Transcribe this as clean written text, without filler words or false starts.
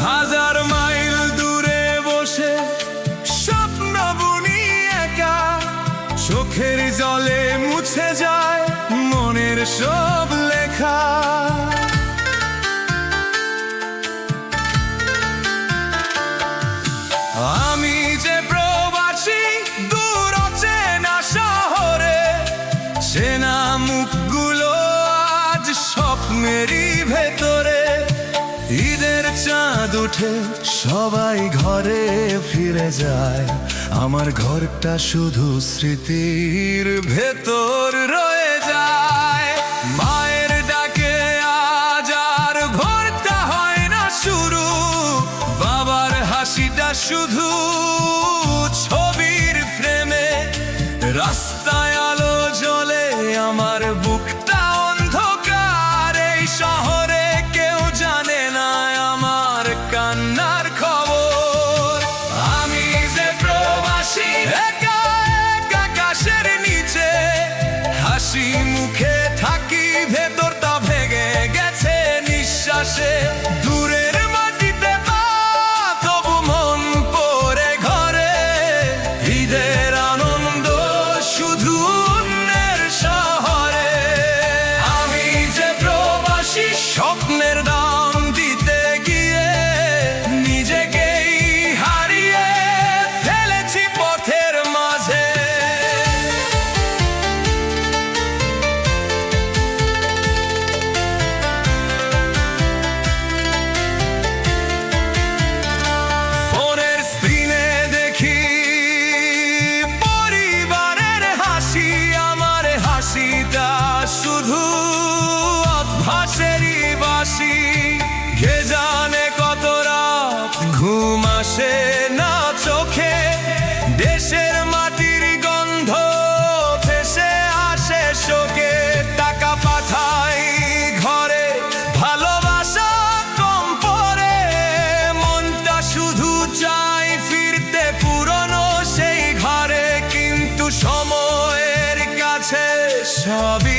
হাজার মাইল দূরে বসে স্বপ্ন বুনি একা, চোখের জলে মুছে যায় মনের সব লেখা। আমি যে প্রবাসী দূর অচেনা শহরে, চেনা মুখগুলো আজ স্বপ্নেরই ভেতরে। ঈদের চাঁদ উঠে সবাই ঘরে ফিরে যায়, আমার ঘরটা শুধু স্মৃতির ভেতর রয়ে যায়। মায়ের ডাকে আজ আর ঘরটা হয় না শুরু, বাবার হাসিটা শুধু ছবির ফ্রেমে। রাস্তায় আলো জ্বলে আমার বুকটা অন্ধকার, এই শহরে কেউ জানে না আমার কান্নার খবর। আমি যে প্রবাসী একা একা আকাশের নিচে, হাসি মুখে থাকি ভেতরটা ভেঙে গেছে নিঃশ্বাসে। দূরের মাটিতে পা তবু মন পড়ে ঘরে, ঈদের আনন্দ শুধু অন্যের শহরে। আমি যে প্রবাসী স্বপ্নের দাম দিতে গিয়ে নিজেকেই হারিয়ে ফেলেছি পথের মাঝে। ফোনের স্ক্রিনে দেখি পরিবারের হাসি, আমার হাসিটা শুধু অভ্যাসেরই বাসি। কে জানে কত রাত ঘুম আসে না চোখে, দেশের মাটির গন্ধ ভেসে আসে শোকে। টাকা পাঠাই ঘরে, ভালোবাসা কম পড়ে, মনটা শুধু চাই ফিরতে পুরনো সেই ঘরে। কিন্তু সময়ের কাছে সবই